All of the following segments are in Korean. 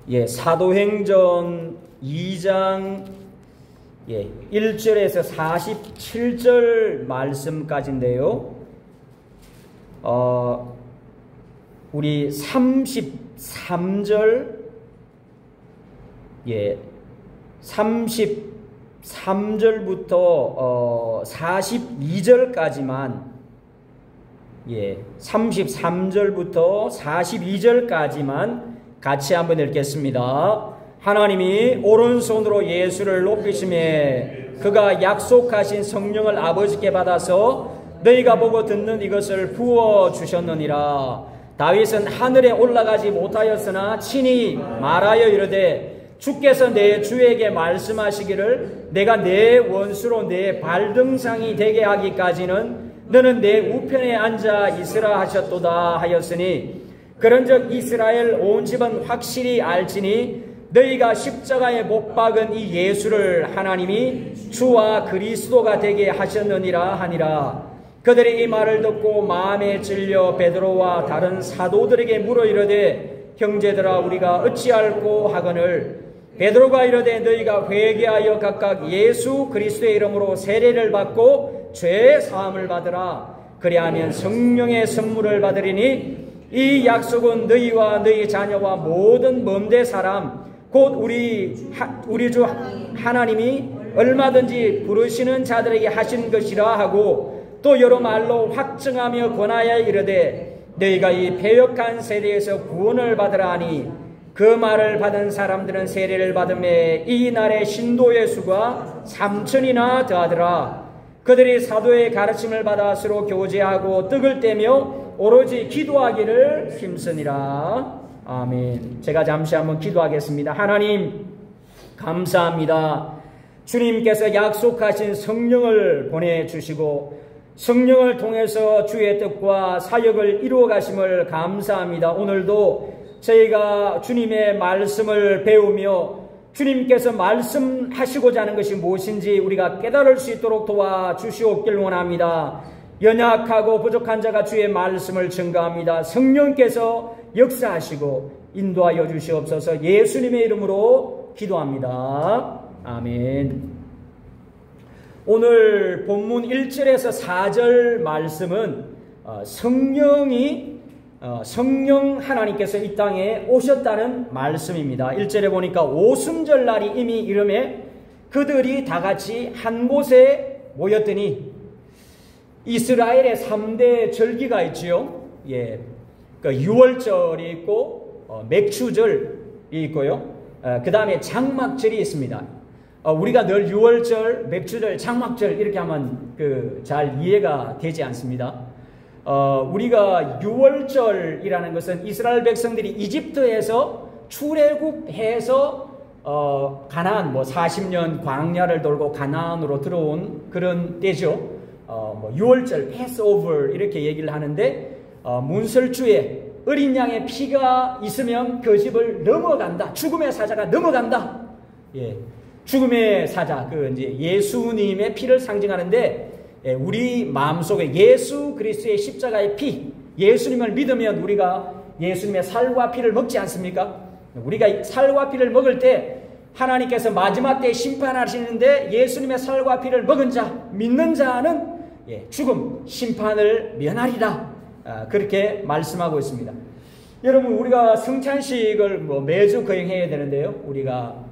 사도행전 2장 1절에서 47절 말씀까지인데요. 우리 33절 33절부터 42절까지만 33절부터 42절까지만 같이 한번 읽겠습니다. 하나님이 오른손으로 예수를 높이시매 그가 약속하신 성령을 아버지께 받아서 너희가 보고 듣는 이것을 부어주셨느니라. 다윗은 하늘에 올라가지 못하였으나 친히 말하여 이르되 주께서 내 주에게 말씀하시기를 내가 내 원수로 내 발등상이 되게 하기까지는 너는 내 우편에 앉아 있으라 하셨도다 하였으니 그런즉 이스라엘 온 집은 확실히 알지니 너희가 십자가에 못 박은 이 예수를 하나님이 주와 그리스도가 되게 하셨느니라 하니라. 그들이 이 말을 듣고 마음에 찔려 베드로와 다른 사도들에게 물어 이르되 형제들아 우리가 어찌할꼬 하거늘 베드로가 이르되 너희가 회개하여 각각 예수 그리스도의 이름으로 세례를 받고 죄 사함을 받으라. 그리하면 성령의 선물을 받으리니 이 약속은 너희와 너희 자녀와 모든 먼데 사람 곧 우리 주 하나님이 얼마든지 부르시는 자들에게 하신 것이라 하고 또 여러 말로 확증하며 권하여 이르되 너희가 이 패역한 세대에서 구원을 받으라 하니 그 말을 받은 사람들은 세례를 받음에 이 날에 신도의 수가 3,000이나 더하더라. 그들이 사도의 가르침을 받아 서로 교제하고 떡을 떼며 오로지 기도하기를 힘쓰니라. 아멘. 제가 잠시 한번 기도하겠습니다. 하나님 감사합니다. 주님께서 약속하신 성령을 보내주시고 성령을 통해서 주의 뜻과 사역을 이루어 가심을 감사합니다. 오늘도 저희가 주님의 말씀을 배우며 주님께서 말씀하시고자 하는 것이 무엇인지 우리가 깨달을 수 있도록 도와주시옵길 원합니다. 연약하고 부족한 자가 주의 말씀을 증거합니다. 성령께서 역사하시고 인도하여 주시옵소서. 예수님의 이름으로 기도합니다. 아멘. 오늘 본문 1절에서 4절 말씀은 성령 하나님께서 이 땅에 오셨다는 말씀입니다. 1절에 보니까 오순절날이 이미 이름에 그들이 다 같이 한 곳에 모였더니 이스라엘의 3대 절기가 있지요. 유월절이 있고 맥추절이 있고요. 그 다음에 장막절이 있습니다. 우리가 늘 유월절, 맥추절, 장막절 이렇게 하면 잘 이해가 되지 않습니다. 우리가 유월절이라는 것은 이스라엘 백성들이 이집트에서 출애굽해서 가나안 40년 광야를 돌고 가나안으로 들어온 그런 때죠. 유월절, 패스오버 이렇게 얘기를 하는데 문설주에 어린 양의 피가 있으면 그 집을 넘어간다. 죽음의 사자가 넘어간다. 죽음의 사자, 이제 예수님의 피를 상징하는데 우리 마음속에 예수 그리스도의 십자가의 피, 예수님을 믿으면 우리가 예수님의 살과 피를 먹지 않습니까? 우리가 살과 피를 먹을 때 하나님께서 마지막 때에 심판하시는데 예수님의 살과 피를 먹은 자, 믿는 자는 죽음, 심판을 면하리라. 그렇게 말씀하고 있습니다. 여러분, 우리가 성찬식을 매주 거행해야 되는데요. 우리가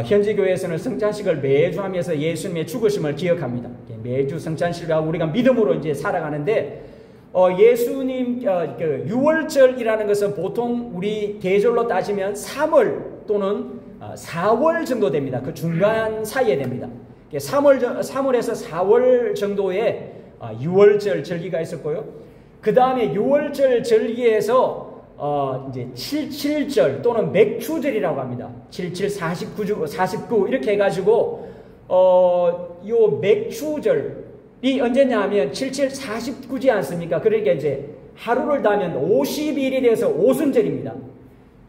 현지 교회에서는 성찬식을 매주 하면서 예수님의 죽으심을 기억합니다. 매주 성찬식을 하고 우리가 믿음으로 이제 살아가는데 예수님 유월절이라는 것은 보통 우리 계절로 따지면 3월 또는 4월 정도 됩니다. 그 중간 사이에 됩니다. 3월에서 4월 정도에 유월절 절기가 있었고요. 그 다음에 유월절 절기에서 이제 77절 또는 맥추절이라고 합니다. 77, 49 이렇게 해가지고 요 맥추절이 언제냐 하면 77, 49지 않습니까? 그러니까 이제 하루를 더하면 50일이 돼서 오순절입니다.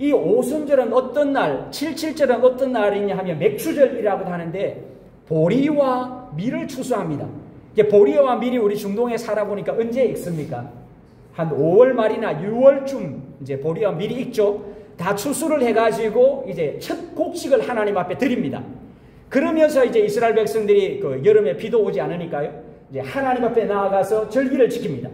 이 오순절은 어떤 날, 77절은 어떤 날이냐 하면 맥추절이라고 하는데 보리와 밀을 추수합니다. 보리와 밀이 우리 중동에 살아보니까 언제 익습니까? 한 5월 말이나 6월쯤 이제 보리가 미리 익죠. 다 추수를 해가지고 이제 첫 곡식을 하나님 앞에 드립니다. 그러면서 이제 이스라엘 백성들이 그 여름에 비도 오지 않으니까요. 이제 하나님 앞에 나아가서 절기를 지킵니다.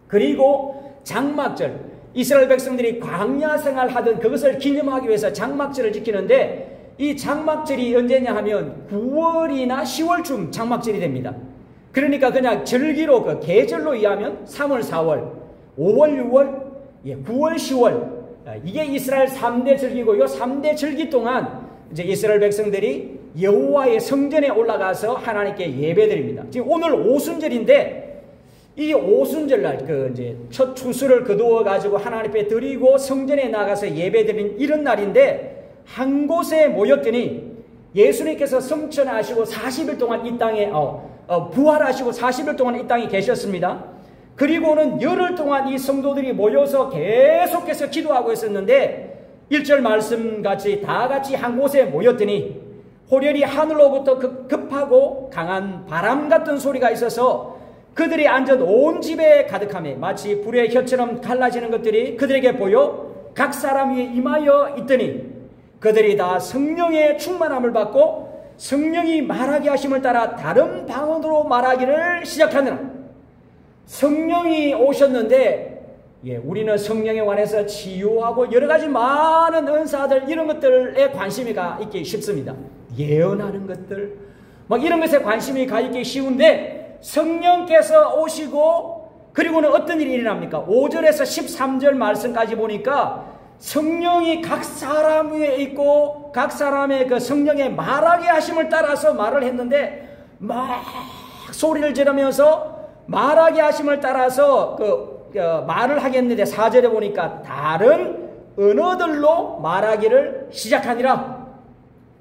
그리고 장막절, 이스라엘 백성들이 광야 생활하던 그것을 기념하기 위해서 장막절을 지키는데 이 장막절이 언제냐 하면 9월이나 10월쯤 장막절이 됩니다. 그러니까 그냥 절기로 그 계절로 이해하면 3월, 4월, 5월, 6월, 9월, 10월 이게 이스라엘 3대 절기고 이 3대 절기 동안 이제 이스라엘 백성들이 여호와의 성전에 올라가서 하나님께 예배드립니다. 지금 오늘 오순절인데 이 오순절날 그 이제 첫 추수를 거두어 가지고 하나님 앞에 드리고 성전에 나가서 예배드리는 이런 날인데 한 곳에 모였더니 예수님께서 성천하시고 40일 동안 이 땅에 부활하시고 40일 동안 이 땅에 계셨습니다. 그리고는 열흘 동안 이 성도들이 모여서 계속해서 기도하고 있었는데 1절 말씀같이 다 같이 한 곳에 모였더니 호련히 하늘로부터 급하고 강한 바람 같은 소리가 있어서 그들이 앉은 온 집에 가득하며 마치 불의 혀처럼 갈라지는 것들이 그들에게 보여 각 사람 위에 임하여 있더니 그들이 다 성령의 충만함을 받고 성령이 말하게 하심을 따라 다른 방언으로 말하기를 시작하느라. 성령이 오셨는데 우리는 성령에 관해서 치유하고 여러 가지 많은 은사들 이런 것들에 관심이 가 있기 쉽습니다. 예언하는 것들 막 이런 것에 관심이 가 있기 쉬운데 성령께서 오시고 그리고는 어떤 일이 일어납니까? 5절에서 13절 말씀까지 보니까 성령이 각 사람 위에 있고 각 사람의 그 성령의 말하게 하심을 따라서 말을 했는데 막 소리를 지르면서 말하게 하심을 따라서 말을 하겠는데 4절에 보니까 다른 언어들로 말하기를 시작하니라.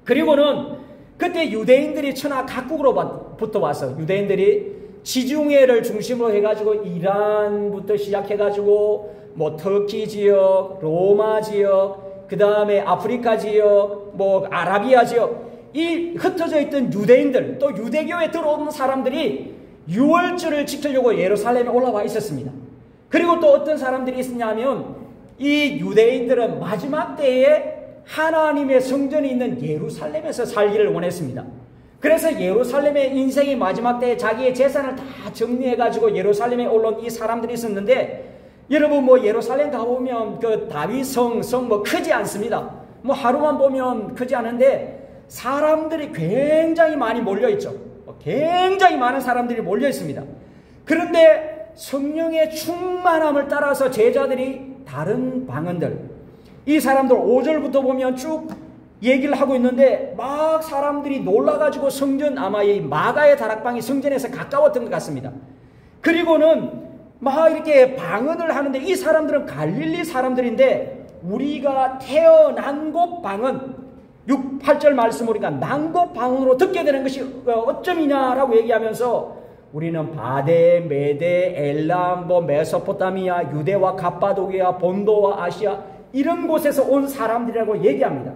그리고는 그때 유대인들이 천하 각국으로부터 와서 유대인들이 지중해를 중심으로 해가지고 이란부터 시작해가지고 뭐 터키 지역, 로마 지역, 그 다음에 아프리카 지역, 뭐 아라비아 지역 이 흩어져 있던 유대인들 또 유대교에 들어오는 사람들이 유월절을 지키려고 예루살렘에 올라와 있었습니다. 그리고 또 어떤 사람들이 있었냐면 이 유대인들은 마지막 때에 하나님의 성전이 있는 예루살렘에서 살기를 원했습니다. 그래서 예루살렘의 인생의 마지막 때에 자기의 재산을 다 정리해가지고 예루살렘에 올라온 이 사람들이 있었는데 여러분 뭐 예루살렘 가보면 그 다윗성 뭐 크지 않습니다. 뭐 하루만 보면 크지 않은데 사람들이 굉장히 많이 몰려있죠. 굉장히 많은 사람들이 몰려있습니다. 그런데 성령의 충만함을 따라서 제자들이 다른 방언들 이 사람들 5절부터 보면 쭉 얘기를 하고 있는데 막 사람들이 놀라가지고 성전 아마 이 마가의 다락방이 성전에서 가까웠던 것 같습니다. 그리고는 막 이렇게 방언을 하는데 이 사람들은 갈릴리 사람들인데 우리가 태어난 곳 방언 6, 8절 말씀 보니까 난 곳 방언으로 듣게 되는 것이 어쩜이냐라고 얘기하면서 우리는 바데, 메데, 엘람, 메소포타미아, 유대와 갑바도기아, 본도와 아시아 이런 곳에서 온 사람들이라고 얘기합니다.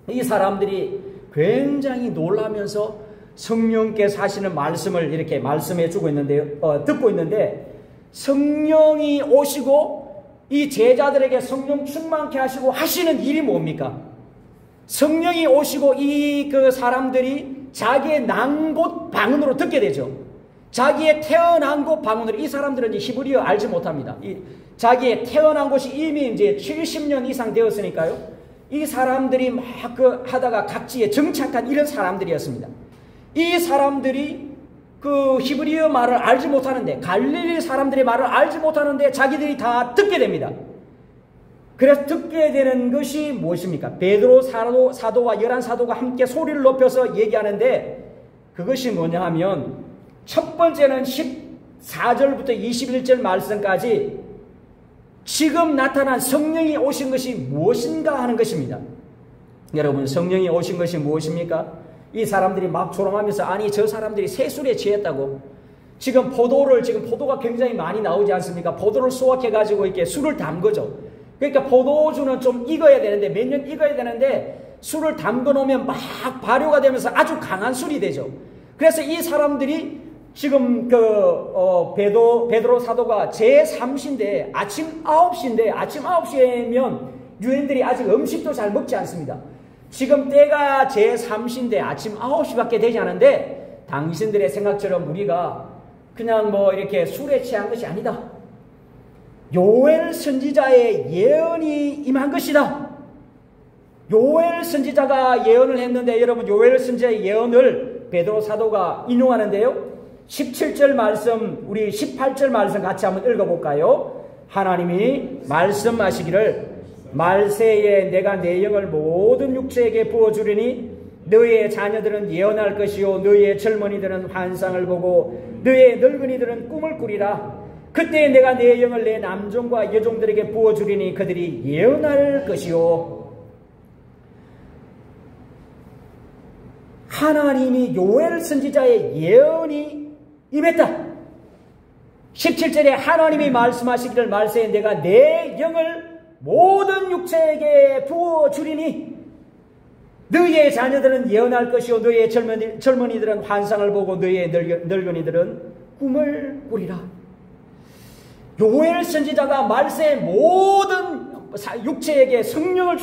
이 사람들이 굉장히 놀라면서 성령께서 하시는 말씀을 이렇게 말씀해 주고 있는데 듣고 있는데 성령이 오시고 이 제자들에게 성령 충만케 하시고 하시는 일이 뭡니까? 성령이 오시고 이 그 사람들이 자기의 난 곳 방언으로 듣게 되죠. 자기의 태어난 곳 방언으로 이 사람들은 이제 히브리어 알지 못합니다. 자기의 태어난 곳이 이미 이제 70년 이상 되었으니까요. 이 사람들이 막 하다가 각지에 정착한 이런 사람들이었습니다. 이 사람들이 그 히브리어 말을 알지 못하는데 갈릴리 사람들의 말을 알지 못하는데 자기들이 다 듣게 됩니다. 그래서 듣게 되는 것이 무엇입니까? 베드로 사도와 11사도가 함께 소리를 높여서 얘기하는데 그것이 뭐냐 하면 첫 번째는 14절부터 21절 말씀까지 지금 나타난 성령이 오신 것이 무엇인가 하는 것입니다. 여러분 성령이 오신 것이 무엇입니까? 이 사람들이 막 조롱하면서 아니 저 사람들이 새술에 취했다고 지금 포도가 굉장히 많이 나오지 않습니까? 포도를 수확해가지고 이렇게 술을 담그죠. 그러니까 포도주는 좀 익어야 되는데 몇 년 익어야 되는데 술을 담궈 놓으면 막 발효가 되면서 아주 강한 술이 되죠. 그래서 이 사람들이 지금 베드로 사도가 제3시인데 아침 9시인데 아침 9시에면 유대인들이 아직 음식도 잘 먹지 않습니다. 지금 때가 제3시인데 아침 9시밖에 되지 않은데 당신들의 생각처럼 우리가 그냥 뭐 이렇게 술에 취한 것이 아니다. 요엘 선지자의 예언이 임한 것이다. 요엘 선지자가 예언을 했는데 여러분 요엘 선지자의 예언을 베드로 사도가 인용하는데요. 17절 말씀 우리 18절 말씀 같이 한번 읽어볼까요? 하나님이 말씀하시기를 말세에 내가 내 영을 모든 육체에게 부어주리니 너희의 자녀들은 예언할 것이요 너희의 젊은이들은 환상을 보고 너희의 늙은이들은 꿈을 꾸리라. 그때 내가 내 영을 내 남종과 여종들에게 부어주리니 그들이 예언할 것이요. 하나님이 요엘 선지자의 예언이 임했다. 17절에 하나님이 말씀하시기를 말세에 내가 내 영을 모든 육체에게 부어주리니 너희의 자녀들은 예언할 것이요 너희의 젊은이들은 환상을 보고 너희의 늙은이들은 꿈을 꾸리라. 요엘 선지자가 말세에 모든 육체에게 성령을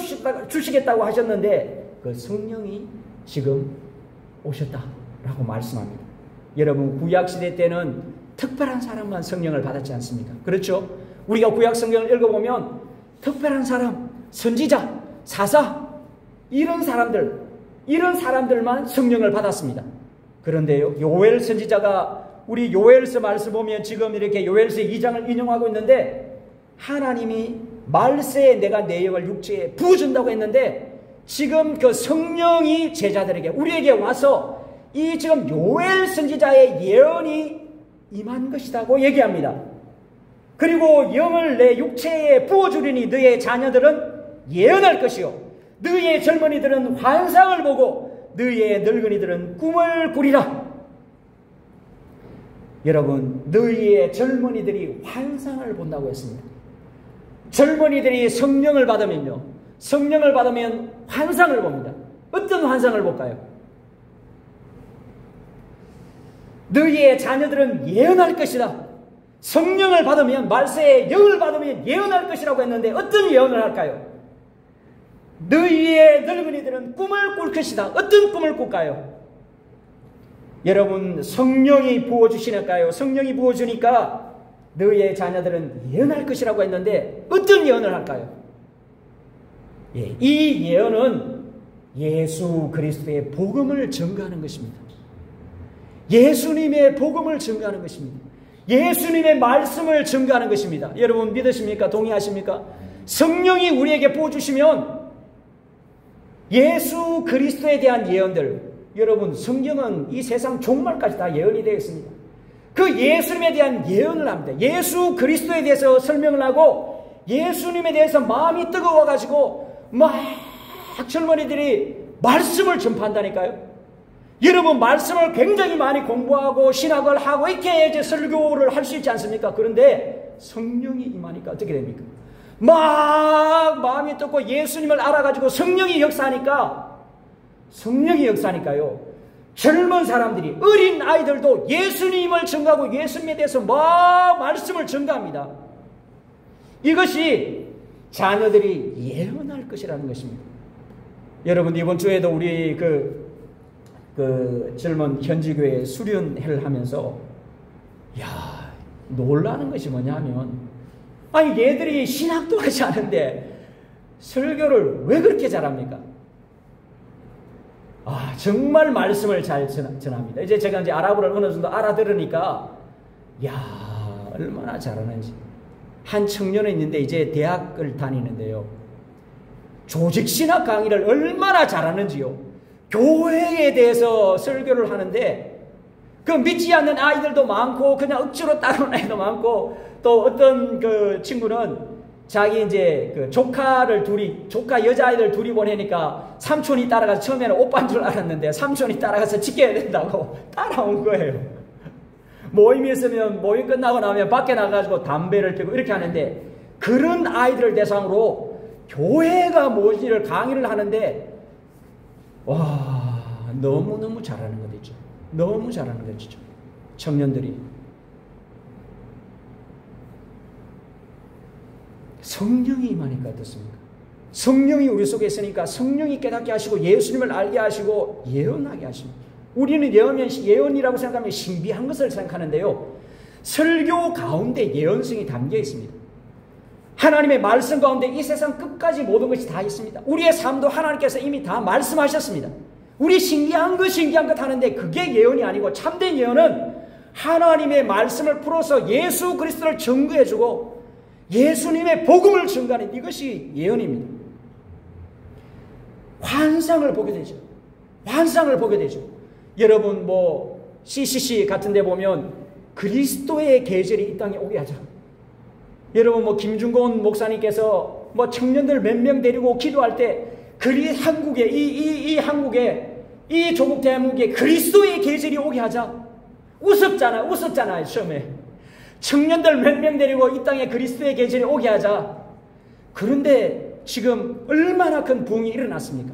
주시겠다고 하셨는데 그 성령이 지금 오셨다라고 말씀합니다. 여러분 구약시대 때는 특별한 사람만 성령을 받았지 않습니까? 그렇죠? 우리가 구약 성경을 읽어보면 특별한 사람, 선지자, 사사 이런 사람들만 성령을 받았습니다. 그런데요 요엘 선지자가 우리 요엘서 말씀 보면 지금 이렇게 요엘서 2장을 인용하고 있는데 하나님이 말세에 내가 내 영을 육체에 부어준다고 했는데 지금 그 성령이 제자들에게 우리에게 와서 이 지금 요엘 선지자의 예언이 임한 것이라고 얘기합니다. 그리고 영을 내 육체에 부어주리니 너희의 자녀들은 예언할 것이요 너희의 젊은이들은 환상을 보고 너희의 늙은이들은 꿈을 꾸리라. 여러분 너희의 젊은이들이 환상을 본다고 했습니다. 젊은이들이 성령을 받으면요 성령을 받으면 환상을 봅니다. 어떤 환상을 볼까요? 너희의 자녀들은 예언할 것이다. 성령을 받으면 말세에 영을 받으면 예언할 것이라고 했는데 어떤 예언을 할까요? 너희의 늙은이들은 꿈을 꿀 것이다. 어떤 꿈을 꿀까요? 여러분 성령이 부어주시니까요 성령이 부어주니까 너희의 자녀들은 예언할 것이라고 했는데 어떤 예언을 할까요? 이 예언은 예수 그리스도의 복음을 증거하는 것입니다. 예수님의 복음을 증거하는 것입니다. 예수님의 말씀을 증거하는 것입니다. 여러분 믿으십니까? 동의하십니까? 성령이 우리에게 부어주시면 예수 그리스도에 대한 예언들 여러분 성경은 이 세상 종말까지 다 예언이 되어 있습니다. 그 예수님에 대한 예언을 합니다. 예수 그리스도에 대해서 설명을 하고 예수님에 대해서 마음이 뜨거워가지고 막 젊은이들이 말씀을 전파한다니까요. 여러분 말씀을 굉장히 많이 공부하고 신학을 하고 이렇게 이제 설교를 할 수 있지 않습니까? 그런데 성령이 임하니까 어떻게 됩니까? 막 마음이 뜨고 예수님을 알아가지고 성령이 역사하니까요. 젊은 사람들이 어린 아이들도 예수님을 증거하고 예수님에 대해서 막 말씀을 증거합니다. 이것이 자녀들이 예언할 것이라는 것입니다. 여러분 이번 주에도 우리 그 젊은 현지교회 수련회를 하면서 놀라는 것이 뭐냐면 아니 얘들이 신학도 하지 않은데 설교를 왜 그렇게 잘합니까? 정말 말씀을 잘 전합니다. 이제 제가 이제 아랍어를 어느 정도 알아들으니까 얼마나 잘하는지. 한 청년은 있는데 이제 대학을 다니는데요. 조직신학 강의를 얼마나 잘하는지요. 교회에 대해서 설교를 하는데 그 믿지 않는 아이들도 많고 그냥 억지로 따라오는 아이도 많고 또 어떤 그 친구는 자기 이제 그 조카 여자아이들 둘이 보내니까 삼촌이 따라가서 처음에는 오빠인 줄 알았는데 삼촌이 따라가서 지켜야 된다고 따라온 거예요. 모임이 있으면 모임 끝나고 나면 밖에 나가가지고 담배를 피우고 이렇게 하는데 그런 아이들을 대상으로 교회가 무엇인지를 강의를 하는데 너무너무 잘하는 거죠. 너무 잘하는 거죠. 청년들이. 성령이 임하니까 어떻습니까? 성령이 우리 속에 있으니까 성령이 깨닫게 하시고 예수님을 알게 하시고 예언하게 하십니다. 우리는 예언이라고 생각하면 신비한 것을 생각하는데요. 설교 가운데 예언성이 담겨 있습니다. 하나님의 말씀 가운데 이 세상 끝까지 모든 것이 다 있습니다. 우리의 삶도 하나님께서 이미 다 말씀하셨습니다. 우리 신기한 것 하는데 그게 예언이 아니고 참된 예언은 하나님의 말씀을 풀어서 예수 그리스도를 증거해주고 예수님의 복음을 증거하는 이것이 예언입니다. 환상을 보게 되죠. 환상을 보게 되죠. 여러분 CCC 같은 데 보면 그리스도의 계절이 이 땅에 오게 하자. 여러분 김중곤 목사님께서 청년들 몇 명 데리고 기도할 때 한국에 이 한국에 이 조국 대한민국에 그리스도의 계절이 오게 하자. 웃었잖아요 처음에. 청년들 몇 명 데리고 이 땅에 그리스도의 계절이 오게 하자. 그런데 지금 얼마나 큰 부흥이 일어났습니까?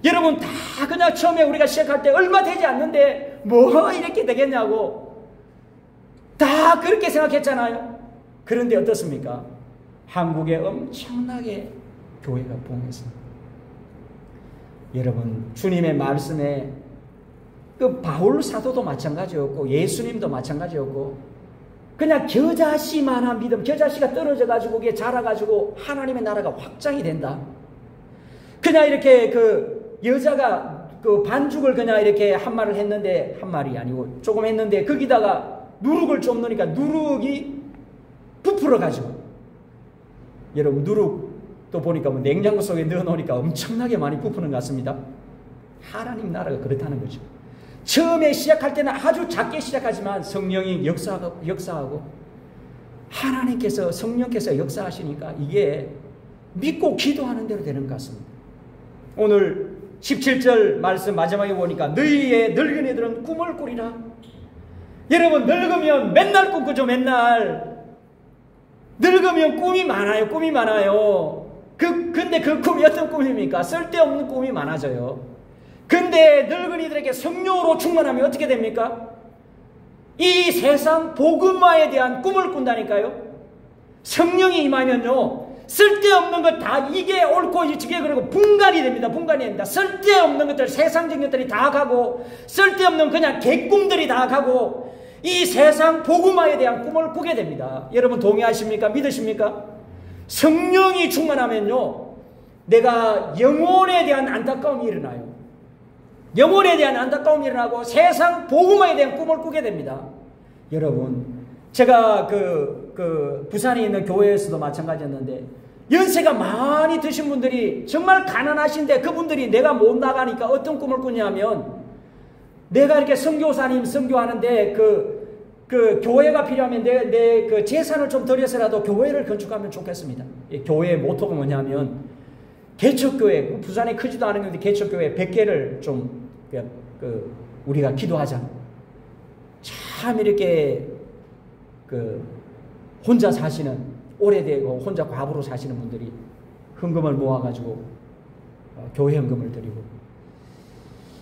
여러분 다 그냥 처음에 우리가 시작할 때 얼마 되지 않는데 뭐 이렇게 되겠냐고 다 그렇게 생각했잖아요. 그런데 어떻습니까? 한국에 엄청나게 교회가 부흥했습니다. 여러분 주님의 말씀에 그 바울 사도도 마찬가지였고 예수님도 마찬가지였고 그냥 겨자씨만한 믿음, 겨자씨가 떨어져가지고 그게 자라가지고 하나님의 나라가 확장이 된다. 그냥 이렇게 그 여자가 그 반죽을 그냥 이렇게 한 말을 했는데 한 말이 아니고 조금 했는데 거기다가 누룩을 좀 넣으니까 누룩이 부풀어가지고 여러분 누룩도 보니까 냉장고 속에 넣어놓으니까 엄청나게 많이 부푸는 것 같습니다. 하나님 나라가 그렇다는 거죠. 처음에 시작할 때는 아주 작게 시작하지만 성령이 역사하고 하나님께서 성령께서 역사하시니까 이게 믿고 기도하는 대로 되는 것 같습니다. 오늘 17절 말씀 마지막에 보니까 너희의 늙은이들은 꿈을 꾸리라. 여러분 늙으면 맨날 꿈꾸죠. 맨날 늙으면 꿈이 많아요. 근데 그 꿈이 어떤 꿈입니까? 쓸데없는 꿈이 많아져요. 근데 늙은이들에게 성령으로 충만하면 어떻게 됩니까? 이 세상 복음화에 대한 꿈을 꾼다니까요. 성령이 임하면요 쓸데없는 것 다 이게 옳고 이게 그러고 분간이 됩니다. 쓸데없는 것들 세상적인 것들이 다 가고 쓸데없는 그냥 개꿈들이 다 가고 이 세상 복음화에 대한 꿈을 꾸게 됩니다. 여러분 동의하십니까? 믿으십니까? 성령이 충만하면요 내가 영혼에 대한 안타까움이 일어나요. 영혼에 대한 안타까움이 일어나고 세상 복음화에 대한 꿈을 꾸게 됩니다. 여러분 제가 부산에 있는 교회에서도 마찬가지였는데 연세가 많이 드신 분들이 정말 가난하신데 그분들이 내가 못 나가니까 어떤 꿈을 꾸냐면 내가 이렇게 선교사님 선교하는데 그 교회가 필요하면 내 그 재산을 좀 들여서라도 교회를 건축하면 좋겠습니다. 교회의 모토가 뭐냐면 개척교회, 부산에 크지도 않은 건데 개척교회 100개를 좀 우리가 기도하자. 참 이렇게 혼자 사시는 오래되고 혼자 과부로 사시는 분들이 헌금을 모아가지고 교회 헌금을 드리고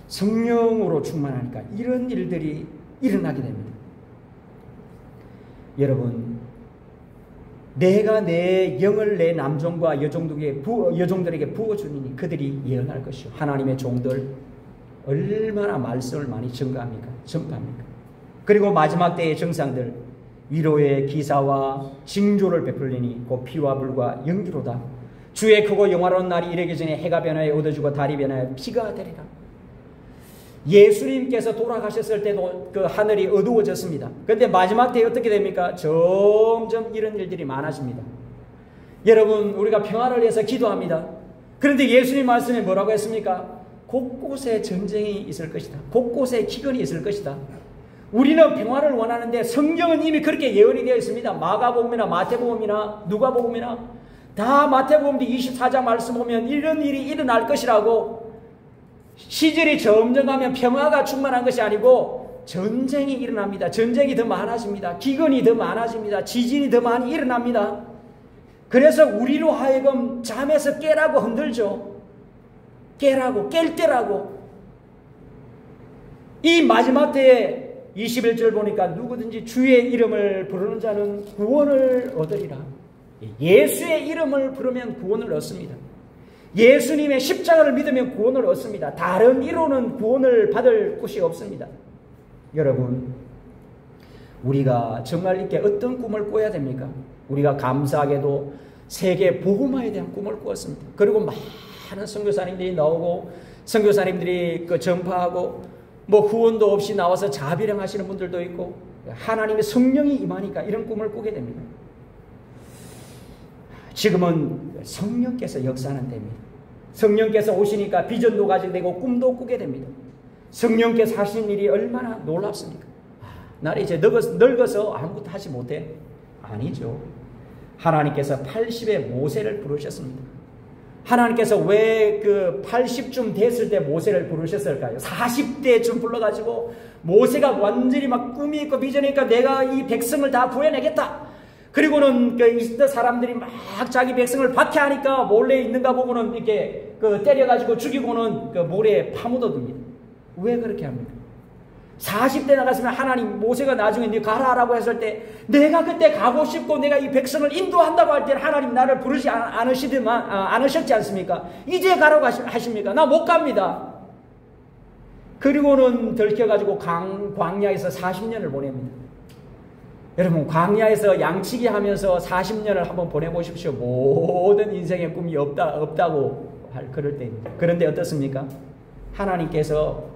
성령으로 충만하니까 이런 일들이 일어나게 됩니다. 여러분 내가 내 영을 내 남종과 여종들에게 부어주니 그들이 예언할 것이요. 하나님의 종들 얼마나 말씀을 많이 전파합니까? 그리고 마지막 때의 정상들 위로의 기사와 징조를 베풀리니 곧 피와 불과 연기로다. 주의 크고 영화로운 날이 이르기 전에 해가 변하여 얻어지고 달이 변하여 피가 되리라. 예수님께서 돌아가셨을 때도 그 하늘이 어두워졌습니다. 그런데 마지막 때에 어떻게 됩니까? 점점 이런 일들이 많아집니다. 여러분 우리가 평화를 위해서 기도합니다. 그런데 예수님 말씀에 뭐라고 했습니까? 곳곳에 전쟁이 있을 것이다. 곳곳에 기근이 있을 것이다. 우리는 평화를 원하는데 성경은 이미 그렇게 예언이 되어 있습니다. 마가복음이나 마태복음이나 누가복음이나 다 마태복음 24장 말씀 보면 이런 일이 일어날 것이라고. 시절이 점점 가면 평화가 충만한 것이 아니고 전쟁이 일어납니다. 전쟁이 더 많아집니다. 기근이 더 많아집니다. 지진이 더 많이 일어납니다. 그래서 우리로 하여금 잠에서 깨라고 흔들죠. 깰 때라고. 이 마지막 때에 21절 보니까 누구든지 주의 이름을 부르는 자는 구원을 얻으리라. 예수의 이름을 부르면 구원을 얻습니다. 예수님의 십자가를 믿으면 구원을 얻습니다. 다른 이론은 구원을 받을 곳이 없습니다. 여러분, 우리가 정말 이렇게 어떤 꿈을 꿔야 됩니까? 우리가 감사하게도 세계 복음화에 대한 꿈을 꾸었습니다. 그리고 많은 선교사님들이 나오고 선교사님들이 전파하고 후원도 없이 나와서 자비령하시는 분들도 있고 하나님의 성령이 임하니까 이런 꿈을 꾸게 됩니다. 지금은 성령께서 역사하는 때입니다. 성령께서 오시니까 비전도 가지게 되고 꿈도 꾸게 됩니다. 성령께서 하시는 일이 얼마나 놀랍습니까? 나를 이제 늙어서 아무것도 하지 못해? 아니죠. 하나님께서 80의 모세를 부르셨습니다. 하나님께서 왜 80쯤 됐을 때 모세를 부르셨을까요? 40대쯤 불러가지고 모세가 완전히 막 꿈이 있고 비전이 있고 내가 이 백성을 다 구해내겠다. 그리고는 이스라엘 사람들이 막 자기 백성을 박해하니까 몰래 있는가 보고는 이렇게 때려가지고 죽이고는 모래에 파묻어둡니다. 왜 그렇게 합니까? 40대 나갔으면 하나님 모세가 나중에 네 가라라고 했을 때 내가 그때 가고 싶고 내가 이 백성을 인도한다고 할 때는 하나님 나를 부르지 않으셨지 않습니까? 이제 가라고 하십니까? 나 못 갑니다. 그리고는 들켜가지고 광야에서 40년을 보냅니다. 여러분, 광야에서 양치기 하면서 40년을 한번 보내보십시오. 모든 인생의 꿈이 없다고 할 그럴 때입니다. 그런데 어떻습니까? 하나님께서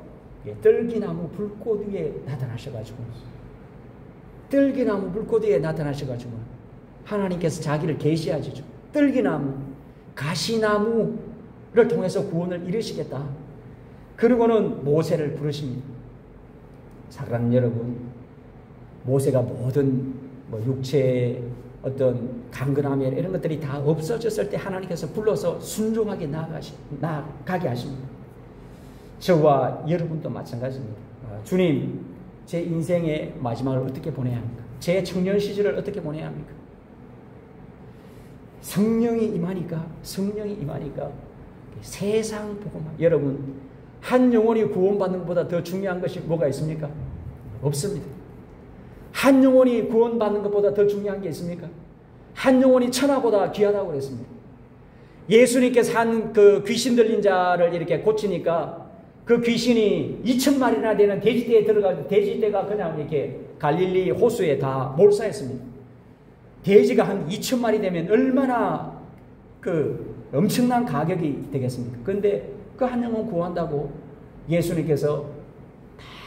떨기나무 불꽃 위에 나타나셔가지고 하나님께서 자기를 계시하시죠. 떨기나무, 가시나무를 통해서 구원을 이루시겠다. 그리고는 모세를 부르십니다. 사랑하는 여러분, 모세가 모든 육체의 어떤 강건함이 이런 것들이 다 없어졌을 때 하나님께서 불러서 순종하게 나아가게 하십니다. 저와 여러분도 마찬가지입니다. 주님, 제 인생의 마지막을 어떻게 보내야 합니까? 제 청년 시절을 어떻게 보내야 합니까? 성령이 임하니까 세상 복음화. 여러분, 한 영혼이 구원받는 것보다 더 중요한 것이 뭐가 있습니까? 없습니다. 한 영혼이 구원받는 것보다 더 중요한 게 있습니까? 한 영혼이 천하보다 귀하다고 그랬습니다. 예수님께서 한 귀신 들린 자를 이렇게 고치니까 그 귀신이 2,000마리나 되는 돼지떼에 들어가서 돼지떼가 그냥 이렇게 갈릴리 호수에 다 몰사했습니다. 돼지가 한 2,000마리 되면 얼마나 엄청난 가격이 되겠습니까? 그런데 그 한 영혼 구한다고 예수님께서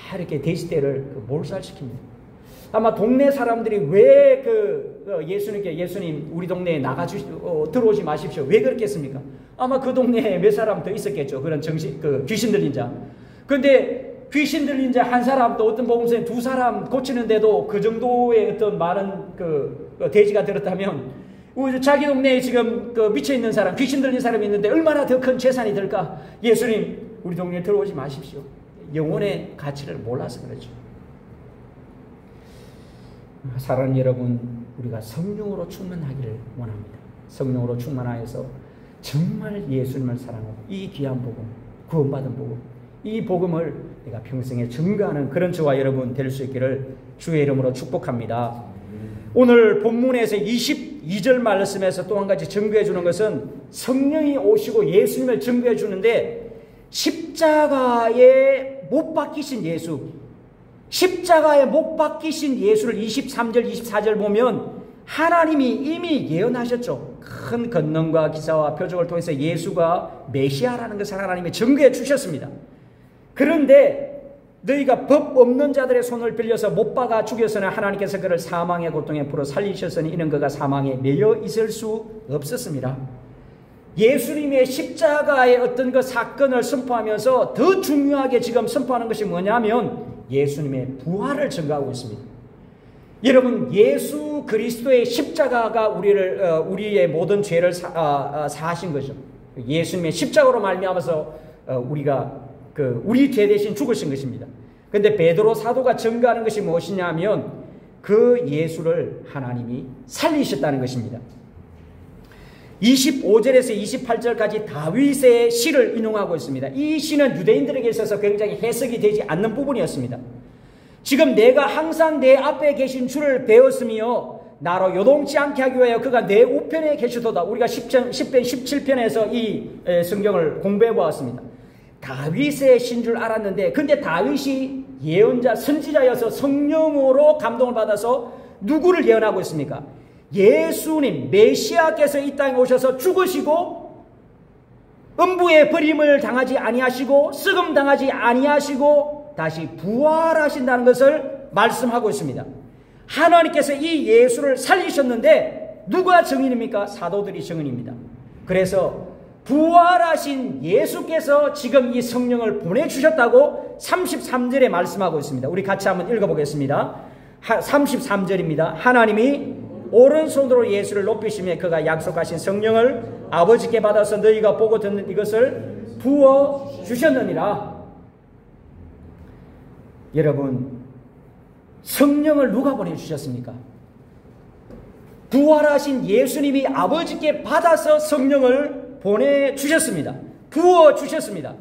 다 이렇게 돼지떼를 몰살시킵니다. 아마 동네 사람들이 왜 예수님 우리 동네에 들어오지 마십시오. 왜 그랬겠습니까? 아마 그 동네에 몇 사람 더 있었겠죠. 그런 귀신 들린 자. 근데 귀신 들린 자 한 사람, 또 어떤 복음서에 2사람 고치는데도 그 정도의 어떤 많은 돼지가 들었다면, 자기 동네에 지금 미쳐있는 사람, 귀신 들린 사람이 있는데 얼마나 더 큰 재산이 될까? 예수님, 우리 동네에 들어오지 마십시오. 영혼의 가치를 몰라서 그렇죠. 사랑하는 여러분, 우리가 성령으로 충만하기를 원합니다. 성령으로 충만하여서 정말 예수님을 사랑하고 이 귀한 복음, 구원받은 복음, 이 복음을 내가 평생에 증거하는 그런 저와 여러분 될 수 있기를 주의 이름으로 축복합니다. 오늘 본문에서 22절 말씀에서 또 한 가지 증거해 주는 것은 성령이 오시고 예수님을 증거해 주는데, 십자가에 못 박히신 예수, 십자가에 못 박히신 예수를 23절 24절 보면 하나님이 이미 예언하셨죠. 큰 권능과 기사와 표적을 통해서 예수가 메시아라는 것을 하나님이 증거해 주셨습니다. 그런데 너희가 법 없는 자들의 손을 빌려서 못 박아 죽였으나 하나님께서 그를 사망의 고통에 풀어 살리셨으니 이는 그가 사망에 매여 있을 수 없었습니다. 예수님의 십자가의 어떤 그 사건을 선포하면서 더 중요하게 지금 선포하는 것이 뭐냐면 예수님의 부활을 증거하고 있습니다. 여러분, 예수 그리스도의 십자가가 우리의 모든 죄를 사하신 거죠. 예수님의 십자가로 말미암아서 우리가 우리 죄 대신 죽으신 것입니다. 그런데 베드로 사도가 증거하는 것이 무엇이냐면 그 예수를 하나님이 살리셨다는 것입니다. 25절에서 28절까지 다윗의 시를 인용하고 있습니다. 이 시는 유대인들에게 있어서 굉장히 해석이 되지 않는 부분이었습니다. 지금 내가 항상 내 앞에 계신 주를 배웠으며 나로 요동치 않게 하기 위하여 그가 내 우편에 계시도다. 우리가 10편 17편에서 이 성경을 공부해 보았습니다. 다윗의 신 줄 알았는데, 근데 다윗이 예언자 선지자여서 성령으로 감동을 받아서 누구를 예언하고 있습니까? 예수님 메시아께서 이 땅에 오셔서 죽으시고 음부의 버림을 당하지 아니하시고 썩음 당하지 아니하시고 다시 부활하신다는 것을 말씀하고 있습니다. 하나님께서 이 예수를 살리셨는데 누가 증인입니까? 사도들이 증인입니다. 그래서 부활하신 예수께서 지금 이 성령을 보내주셨다고 33절에 말씀하고 있습니다. 우리 같이 한번 읽어보겠습니다. 33절입니다. 하나님이 오른손으로 예수를 높이시며 그가 약속하신 성령을 아버지께 받아서 너희가 보고 듣는 이것을 부어주셨느니라. 여러분, 성령을 누가 보내주셨습니까? 부활하신 예수님이 아버지께 받아서 성령을 보내주셨습니다. 부어주셨습니다.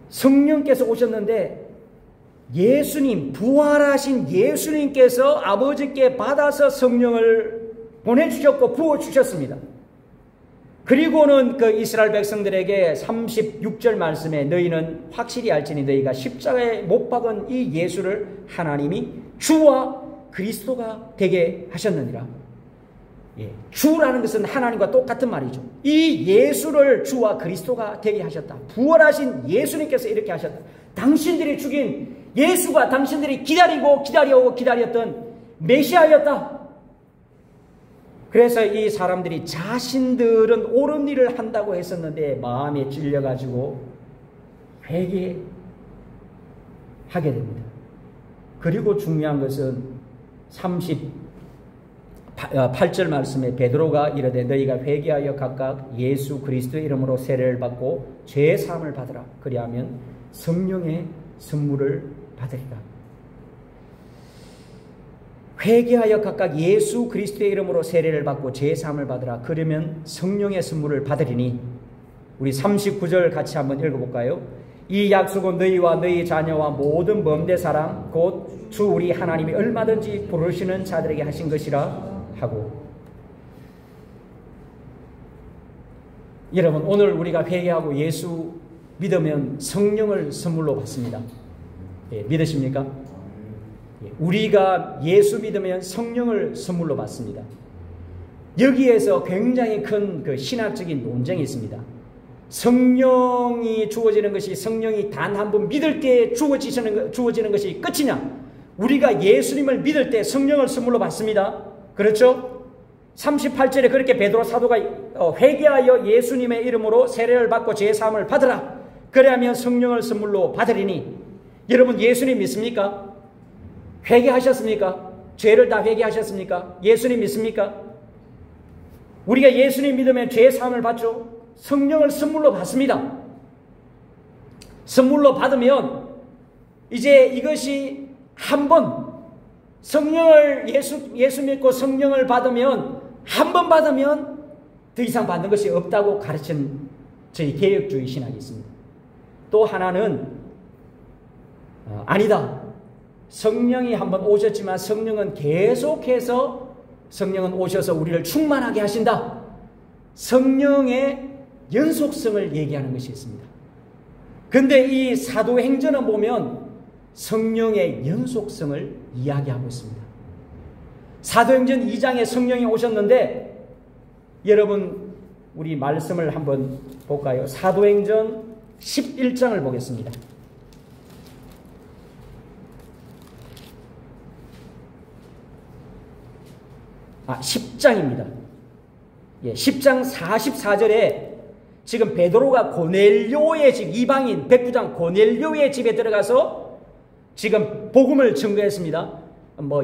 성령께서 오셨는데 예수님, 부활하신 예수님께서 아버지께 받아서 성령을 보내주셨고 부어주셨습니다. 그리고는 그 이스라엘 백성들에게 36절 말씀에 너희는 확실히 알지니 너희가 십자가에 못 박은 이 예수를 하나님이 주와 그리스도가 되게 하셨느니라. 예, 주라는 것은 하나님과 똑같은 말이죠. 이 예수를 주와 그리스도가 되게 하셨다. 부활하신 예수님께서 이렇게 하셨다. 당신들이 죽인 예수가 당신들이 기다렸던 메시아였다. 그래서 이 사람들이 자신들은 옳은 일을 한다고 했었는데 마음에 찔려가지고 회개하게 됩니다. 그리고 중요한 것은 38절 말씀에 베드로가 이르되 너희가 회개하여 각각 예수 그리스도의 이름으로 세례를 받고 죄 사함을 받으라. 그리하면 성령의 선물을 받으리라. 회개하여 각각 예수 그리스도의 이름으로 세례를 받고 죄 사함을 받으라. 그러면 성령의 선물을 받으리니. 우리 39절 같이 한번 읽어볼까요? 이 약속은 너희와 너희 자녀와 모든 먼데 사람 곧 주 우리 하나님이 얼마든지 부르시는 자들에게 하신 것이라 하고. 여러분, 오늘 우리가 회개하고 예수 믿으면 성령을 선물로 받습니다. 예, 믿으십니까? 예, 우리가 예수 믿으면 성령을 선물로 받습니다. 여기에서 굉장히 큰 그 신학적인 논쟁이 있습니다. 성령이 주어지는 것이 성령이 단 한 번 믿을 때 주어지는 것이 끝이냐? 우리가 예수님을 믿을 때 성령을 선물로 받습니다. 그렇죠? 38절에 그렇게 베드로 사도가 회개하여 예수님의 이름으로 세례를 받고 죄 사함을 받으라. 그래야면 성령을 선물로 받으리니. 여러분, 예수님 믿습니까? 회개하셨습니까? 죄를 다 회개하셨습니까? 예수님 믿습니까? 우리가 예수님 믿으면 죄 사함을 받죠. 성령을 선물로 받습니다. 선물로 받으면 이제 이것이 한 번 성령을 예수 믿고 성령을 받으면 한 번 받으면 더 이상 받는 것이 없다고 가르친 저희 개혁주의 신학이 있습니다. 또 하나는 아니다. 성령이 한 번 오셨지만 성령은 계속해서 성령은 오셔서 우리를 충만하게 하신다. 성령의 연속성을 얘기하는 것이 있습니다. 근데 이 사도행전을 보면 성령의 연속성을 이야기하고 있습니다. 사도행전 2장에 성령이 오셨는데 여러분, 우리 말씀을 한번 볼까요? 사도행전 11장을 보겠습니다. 10장입니다. 예, 10장 44절에 지금 베드로가 고넬료의 집, 이방인 백부장 고넬료의 집에 들어가서 지금 복음을 증거했습니다.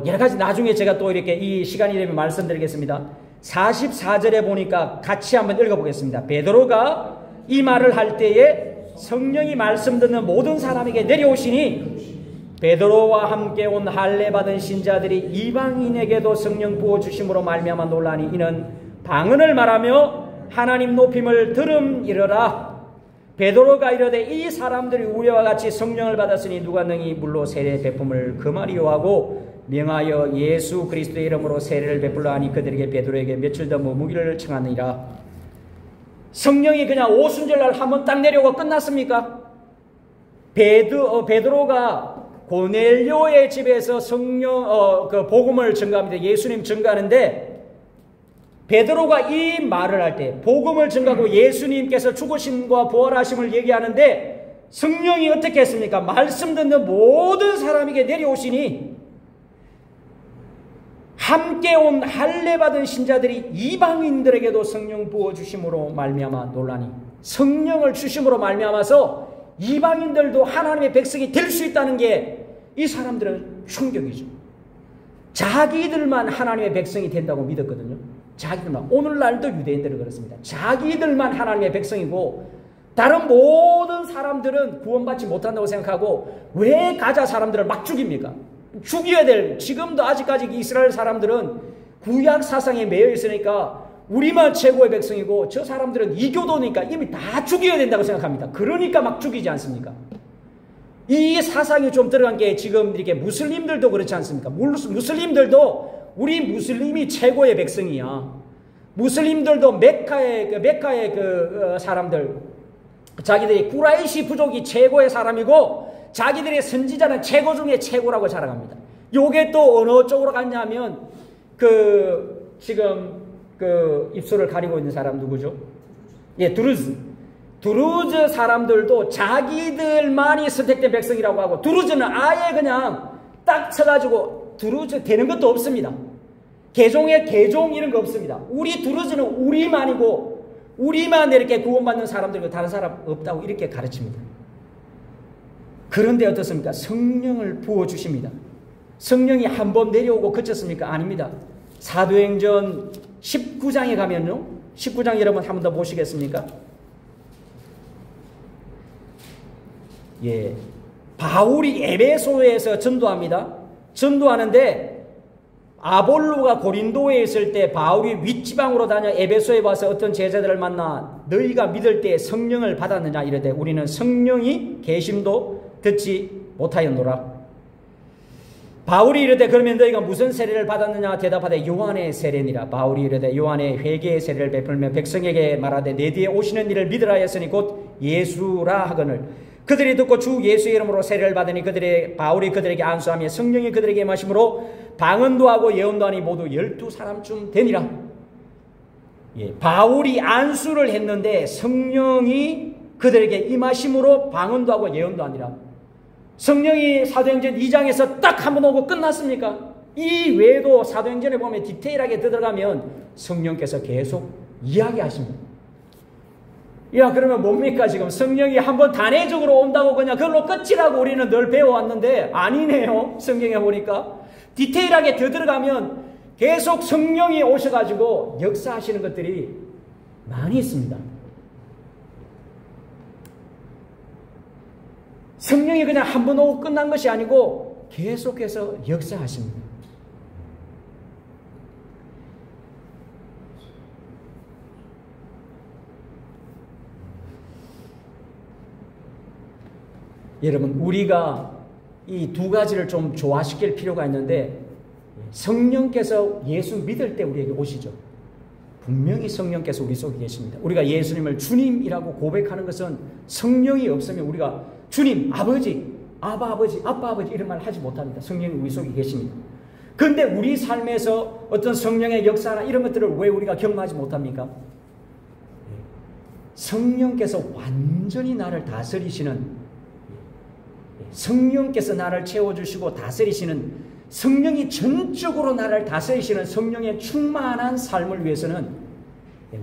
여러 가지 나중에 제가 또 이렇게 이 시간이 되면 말씀드리겠습니다. 44절에 보니까 같이 한번 읽어보겠습니다. 베드로가 이 말을 할 때에 성령이 말씀 듣는 모든 사람에게 내려오시니 베드로와 함께 온 할례 받은 신자들이 이방인에게도 성령 부어주심으로 말미암아 놀라니 이는 방언을 말하며 하나님 높임을 들음이러라. 베드로가 이르되 이 사람들이 우리와 같이 성령을 받았으니 누가 능히 물로 세례 베품을 금하리요 하고 명하여 예수 그리스도의 이름으로 세례를 베풀라 하니 그들에게 베드로에게 며칠 더 머무기를 청하느니라. 성령이 그냥 오순절날 한번 딱 내려오고 끝났습니까? 베드로가 고넬료의 집에서 그 복음을 전가합니다. 예수님 전가하는데 베드로가 이 말을 할 때 복음을 전가하고 예수님께서 죽으심과 부활하심을 얘기하는데 성령이 어떻게 했습니까? 말씀 듣는 모든 사람에게 내려오시니 함께 온 할례 받은 신자들이 이방인들에게도 성령 부어주심으로 말미암아 놀라니 성령을 주심으로 말미암아서 이방인들도 하나님의 백성이 될 수 있다는 게 이 사람들은 충격이죠. 자기들만 하나님의 백성이 된다고 믿었거든요. 자기들만. 오늘날도 유대인들은 그렇습니다. 자기들만 하나님의 백성이고 다른 모든 사람들은 구원받지 못한다고 생각하고 왜 가자 사람들을 막 죽입니까? 죽여야 될, 지금도 아직까지 이스라엘 사람들은 구약 사상에 매여 있으니까 우리만 최고의 백성이고 저 사람들은 이교도니까 이미 다 죽여야 된다고 생각합니다. 그러니까 막 죽이지 않습니까? 이 사상이 좀 들어간 게 지금 이렇게 무슬림들도 그렇지 않습니까? 무슬림들도 우리 무슬림이 최고의 백성이야. 무슬림들도 메카의 그 사람들, 자기들이 쿠라이시 부족이 최고의 사람이고 자기들의 선지자는 최고 중에 최고라고 자랑합니다. 요게 또 어느 쪽으로 갔냐면 지금 입술을 가리고 있는 사람 누구죠? 예, 두루즈 사람들도 자기들만이 선택된 백성이라고 하고 두루즈는 아예 그냥 딱 쳐가지고 두루즈 되는 것도 없습니다. 개종에 개종 이런 거 없습니다. 우리 두루즈는 우리만이고 우리만 이렇게 구원받는 사람들이고 다른 사람 없다고 이렇게 가르칩니다. 그런데 어떻습니까? 성령을 부어주십니다. 성령이 한 번 내려오고 그쳤습니까? 아닙니다. 사도행전 19장에 가면요. 19장 여러분 한 번 더 보시겠습니까? 예, 바울이 에베소에서 전도합니다. 전도하는데 아볼로가 고린도에 있을 때 바울이 윗지방으로 다녀 에베소에 와서 어떤 제자들을 만나 너희가 믿을 때 성령을 받았느냐 이르되 우리는 성령이 계심도 듣지 못하였노라. 바울이 이르되 그러면 너희가 무슨 세례를 받았느냐 대답하되 요한의 세례니라. 바울이 이르되 요한의 회개의 세례를 베풀며 백성에게 말하되 내 뒤에 오시는 이를 믿으라 하였으니 곧 예수라 하거늘 그들이 듣고 주 예수의 이름으로 세례를 받으니 바울이 그들에게 안수하며 성령이 그들에게 임하심으로 방언도 하고 예언도 하니 모두 12사람쯤 되니라. 예, 바울이 안수를 했는데 성령이 그들에게 임하심으로 방언도 하고 예언도 하니라. 성령이 사도행전 2장에서 딱 한 번 오고 끝났습니까? 이 외에도 사도행전에 보면 디테일하게 들어가면 성령께서 계속 이야기하십니다. 야, 그러면 뭡니까? 지금 성령이 한번 단회적으로 온다고 그냥 그걸로 끝이라고 우리는 늘 배워왔는데 아니네요. 성경에 보니까 디테일하게 더 들어가면 계속 성령이 오셔가지고 역사하시는 것들이 많이 있습니다. 성령이 그냥 한 번 오고 끝난 것이 아니고 계속해서 역사하십니다. 여러분, 우리가 이 두 가지를 좀 조화시킬 필요가 있는데 성령께서 예수 믿을 때 우리에게 오시죠. 분명히 성령께서 우리 속에 계십니다. 우리가 예수님을 주님이라고 고백하는 것은 성령이 없으면 우리가 주님, 아버지, 아버지, 아빠 아버지 이런 말 하지 못합니다. 성령이 우리 속에 계십니다. 그런데 우리 삶에서 어떤 성령의 역사나 이런 것들을 왜 우리가 경험하지 못합니까? 성령께서 완전히 나를 다스리시는, 성령께서 나를 채워주시고 다스리시는, 성령이 전적으로 나를 다스리시는 성령의 충만한 삶을 위해서는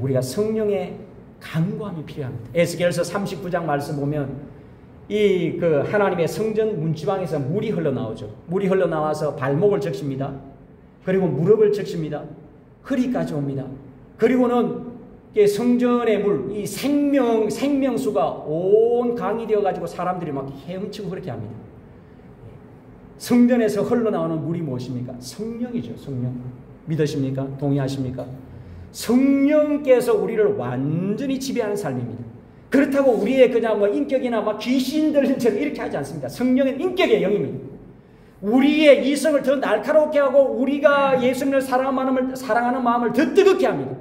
우리가 성령의 간구함이 필요합니다. 에스겔서 39장 말씀 보면 하나님의 성전 문지방에서 물이 흘러나오죠. 물이 흘러나와서 발목을 적십니다. 그리고 무릎을 적십니다. 허리까지 옵니다. 그리고는 성전의 물, 이 생명수가 온 강이 되어가지고 사람들이 막 헤엄치고 그렇게 합니다. 성전에서 흘러나오는 물이 무엇입니까? 성령이죠. 성령. 믿으십니까? 동의하십니까? 성령께서 우리를 완전히 지배하는 삶입니다. 그렇다고 우리의 그냥 뭐 인격이나 막 귀신 들린처럼 이렇게 하지 않습니다. 성령은 인격의 영입니다. 우리의 이성을 더 날카롭게 하고 우리가 예수님을 사랑하는 마음을 더 뜨겁게 합니다.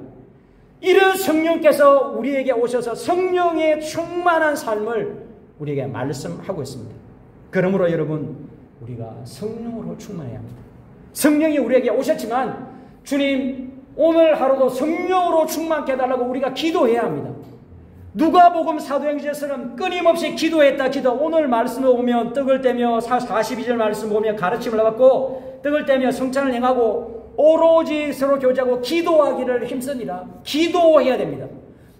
이런 성령께서 우리에게 오셔서 성령의 충만한 삶을 우리에게 말씀하고 있습니다. 그러므로 여러분, 우리가 성령으로 충만해야 합니다. 성령이 우리에게 오셨지만 주님 오늘 하루도 성령으로 충만케 해달라고 우리가 기도해야 합니다. 누가복음 사도행전처럼 끊임없이 기도했다 오늘 말씀을 보면 떡을 떼며 42절 말씀 보면 가르침을 받고 떡을 떼며 성찬을 행하고 오로지 서로 교제하고 기도하기를 힘쓰니라. 기도해야 됩니다.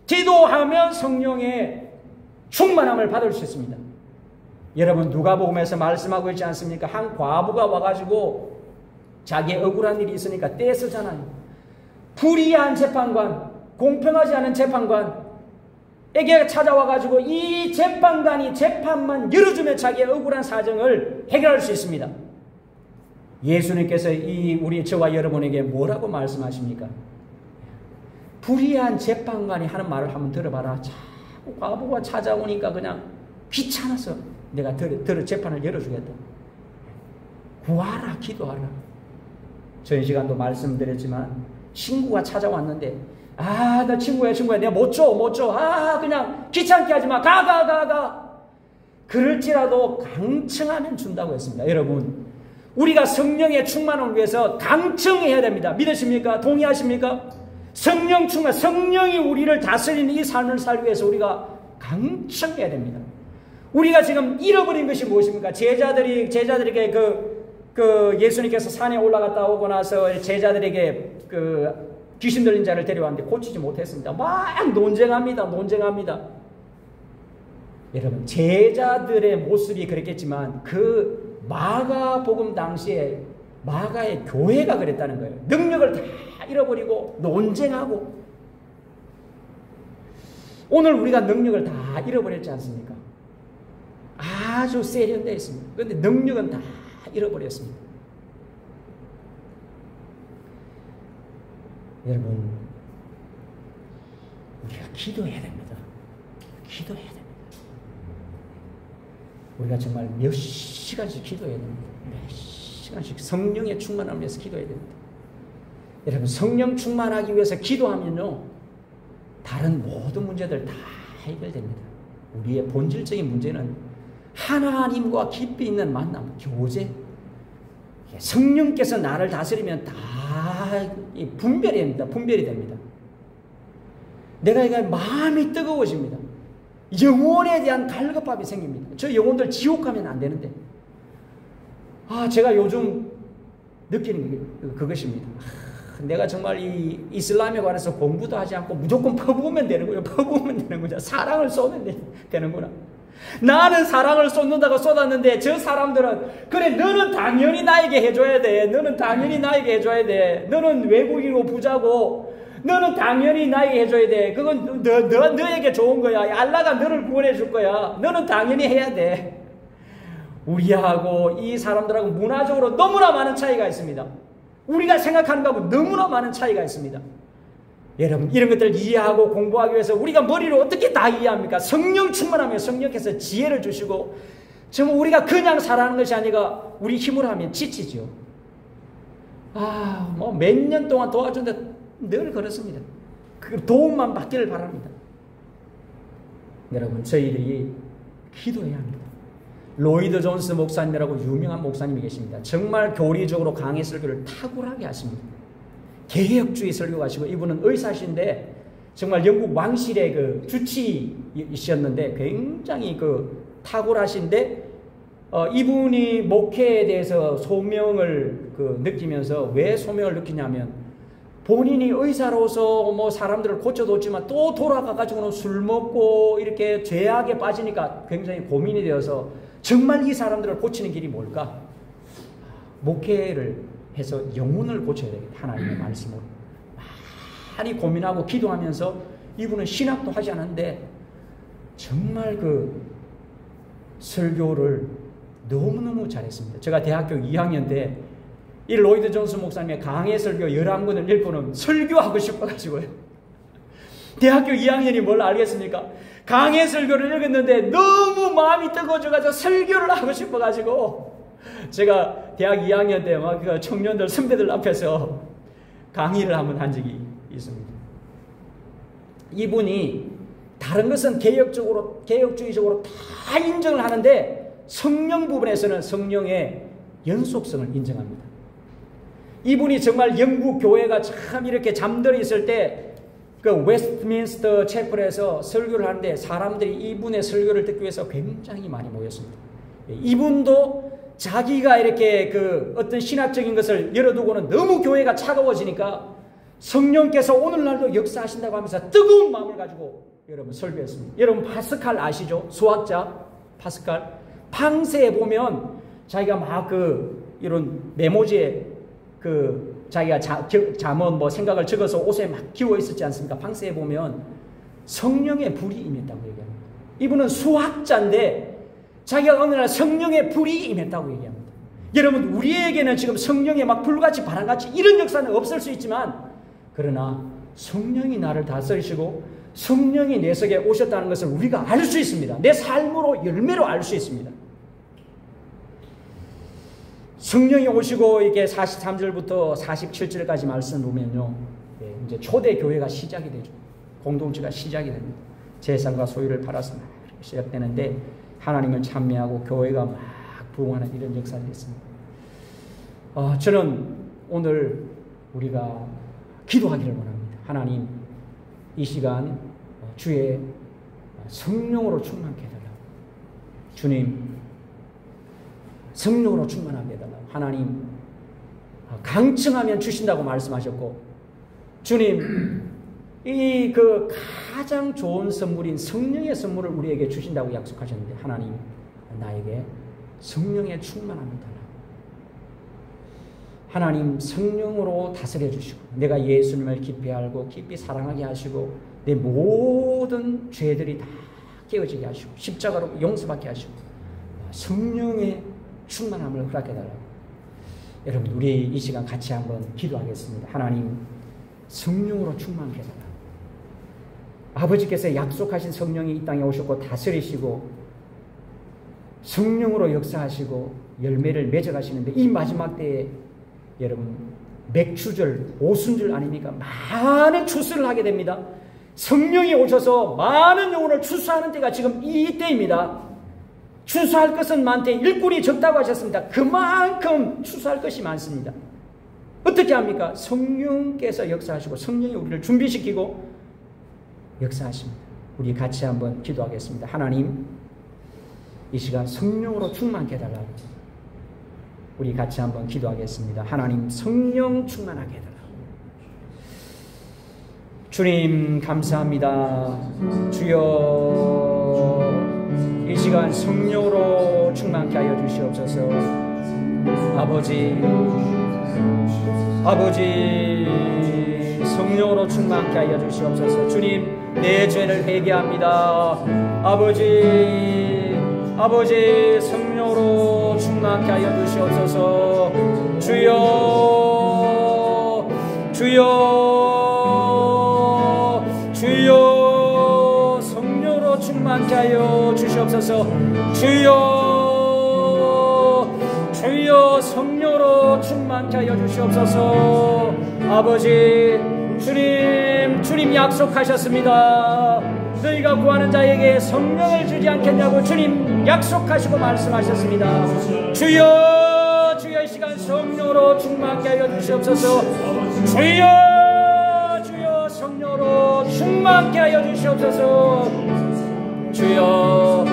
기도하면 성령의 충만함을 받을 수 있습니다. 여러분 누가복음에서 말씀하고 있지 않습니까? 한 과부가 와가지고 자기의 억울한 일이 있으니까 떼쓰잖아요. 불의한 재판관, 공평하지 않은 재판관에게 찾아와가지고 이 재판관이 재판만 열어주면 자기의 억울한 사정을 해결할 수 있습니다. 예수님께서 우리 저와 여러분에게 뭐라고 말씀하십니까? 불의한 재판관이 하는 말을 한번 들어봐라. 자꾸 과부가 찾아오니까 그냥 귀찮아서 내가 재판을 열어주겠다. 구하라, 기도하라. 전 시간도 말씀드렸지만 친구가 찾아왔는데 나 친구야 내가 못 줘. 그냥 귀찮게 하지 마. 가. 그럴지라도 강청하면 준다고 했습니다. 여러분, 우리가 성령의 충만을 위해서 강청해야 됩니다. 믿으십니까? 동의하십니까? 성령 충만, 성령이 우리를 다스리는 이 삶을 살기 위해서 우리가 강청해야 됩니다. 우리가 지금 잃어버린 것이 무엇입니까? 제자들에게 예수님께서 산에 올라갔다 오고 나서 제자들에게 귀신 들린 자를 데려왔는데 고치지 못했습니다. 막 논쟁합니다. 여러분, 제자들의 모습이 그랬겠지만 그 마가복음 당시에 마가의 교회가 그랬다는 거예요. 능력을 다 잃어버리고 논쟁하고. 오늘 우리가 능력을 다 잃어버렸지 않습니까? 아주 세련되어 있습니다. 그런데 능력은 다 잃어버렸습니다. 여러분, 우리가 기도해야 됩니다. 기도해야 됩니다. 우리가 정말 몇 시간씩 기도해야 됩니다. 몇 시간씩 성령의 충만함을 위해서 기도해야 됩니다. 여러분, 성령 충만하기 위해서 기도하면요, 다른 모든 문제들 다 해결됩니다. 우리의 본질적인 문제는 하나님과 깊이 있는 만남, 교제. 성령께서 나를 다스리면 다 분별이 됩니다. 내가 마음이 뜨거워집니다. 영혼에 대한 갈급함이 생깁니다. 저 영혼들 지옥 가면 안 되는데. 제가 요즘 느끼는 게 그것입니다. 내가 정말 이 이슬람에 관해서 공부도 하지 않고 무조건 퍼부으면 되는구나. 사랑을 쏟으면 되는구나. 나는 사랑을 쏟는다고 쏟았는데 저 사람들은 그래, 너는 당연히 나에게 해줘야 돼. 너는 외국이고 부자고 너는 당연히 나에게 해줘야 돼. 그건 너에게 좋은 거야. 알라가 너를 구원해 줄 거야. 너는 당연히 해야 돼. 우리하고 이 사람들하고 문화적으로 너무나 많은 차이가 있습니다. 우리가 생각하는 것하고 너무나 많은 차이가 있습니다. 여러분, 이런 것들을 이해하고 공부하기 위해서 우리가 머리로 어떻게 다 이해합니까? 성령 충만하면 성령께서 지혜를 주시고, 정말 우리가 그냥 살아가는 것이 아니라 우리 힘으로 하면 지치죠. 몇 년 동안 도와준다 늘 그렇습니다. 그 도움만 받기를 바랍니다. 여러분, 저희들이 기도해야 합니다. 로이드 존스 목사님이라고 유명한 목사님이 계십니다. 정말 교리적으로 강의 설교를 탁월하게 하십니다. 개혁주의 설교하시고, 이분은 의사신데 정말 영국 왕실의 주치이셨는데 굉장히 탁월하신데, 이분이 목회에 대해서 소명을 느끼면서, 왜 소명을 느끼냐면 본인이 의사로서 사람들을 고쳐뒀지만 또 돌아가가지고는 술 먹고 이렇게 죄악에 빠지니까 굉장히 고민이 되어서 정말 이 사람들을 고치는 길이 뭘까? 목회를 해서 영혼을 고쳐야 되겠다. 하나님의 말씀으로 많이 고민하고 기도하면서, 이분은 신학도 하지 않았는데 정말 설교를 너무너무 잘했습니다. 제가 대학교 2학년 때 이 로이드 존스 목사님의 강해 설교 11권을 읽고는 설교하고 싶어가지고요. 대학교 2학년이 뭘 알겠습니까? 강해 설교를 읽었는데 너무 마음이 뜨거워져가지고 설교를 하고 싶어가지고 제가 대학 2학년 때 막 그 청년들 선배들 앞에서 강의를 한번 한 적이 있습니다. 이분이 다른 것은 개혁주의적으로 다 인정을 하는데 성령 부분에서는 성령의 연속성을 인정합니다. 이분이 정말 영국 교회가 참 이렇게 잠들어 있을 때 그 웨스트민스터 채플에서 설교를 하는데 사람들이 이분의 설교를 듣기 위해서 굉장히 많이 모였습니다. 이분도 자기가 이렇게 그 어떤 신학적인 것을 열어두고는 너무 교회가 차가워지니까 성령께서 오늘날도 역사하신다고 하면서 뜨거운 마음을 가지고 여러분 설교했습니다. 여러분 파스칼 아시죠? 수학자 파스칼. 팡세에 보면 자기가 막 그 이런 메모지에 그 자기가 잠언 뭐 생각을 적어서 옷에 막 기워 있었지 않습니까? 팡세에 보면 성령의 불이 임했다고 얘기합니다. 이분은 수학자인데 자기가 어느 날 성령의 불이 임했다고 얘기합니다. 여러분 우리에게는 지금 성령의 막 불같이 바람같이 이런 역사는 없을 수 있지만 그러나 성령이 나를 다스리시고 성령이 내 속에 오셨다는 것을 우리가 알 수 있습니다. 내 삶으로 열매로 알 수 있습니다. 성령이 오시고 이게 43절부터 47절까지 말씀 보면요, 이제 초대 교회가 시작이 되죠. 공동체가 시작이 됩니다. 재산과 소유를 팔아서 막 시작되는데 하나님을 찬미하고 교회가 막 부흥하는 이런 역사가 있습니다. 저는 오늘 우리가 기도하기를 원합니다. 하나님, 이 시간 주의 성령으로 충만케 해달라고. 주님, 성령으로 충만하게 해달라고. 하나님, 강청하면 주신다고 말씀하셨고, 주님, 이 그 가장 좋은 선물인 성령의 선물을 우리에게 주신다고 약속하셨는데, 하나님, 나에게 성령의 충만함을 달라고. 하나님, 성령으로 다스려 주시고, 내가 예수님을 깊이 알고 깊이 사랑하게 하시고, 내 모든 죄들이 다 깨어지게 하시고, 십자가로 용서받게 하시고, 성령의 충만함을 허락해달라고. 여러분 우리 이 시간 같이 한번 기도하겠습니다. 하나님, 성령으로 충만케 해달라고. 아버지께서 약속하신 성령이 이 땅에 오셨고 다스리시고 성령으로 역사하시고 열매를 맺어가시는데 이 마지막 때에 여러분 맥추절, 오순절 아닙니까? 많은 추수를 하게 됩니다. 성령이 오셔서 많은 영혼을 추수하는 때가 지금 이 때입니다. 추수할 것은 많되 일꾼이 적다고 하셨습니다. 그만큼 추수할 것이 많습니다. 어떻게 합니까? 성령께서 역사하시고 성령이 우리를 준비시키고 역사하십니다. 우리 같이 한번 기도하겠습니다. 하나님, 이 시간 성령으로 충만케 해달라고. 우리 같이 한번 기도하겠습니다. 하나님, 성령 충만하게 해달라고. 주님 감사합니다. 주여, 이 시간 성령으로 충만케 하여 주시옵소서. 아버지, 성령으로 충만케 하여 주시옵소서. 주님, 내 죄를 회개합니다. 아버지, 성령으로 충만케 하여 주시옵소서. 주여, 성령으로 충만케 하여 주시옵소서. 주여, 성령으로 충만케 하여 주시옵소서. 아버지, 주님 약속하셨습니다. 너희가 구하는 자에게 성령을 주지 않겠냐고 주님 약속하시고 말씀하셨습니다. 주여, 이 시간 성령으로 충만케 하여 주시옵소서. 주여, 성령으로 충만케 하여 주시옵소서. 주여,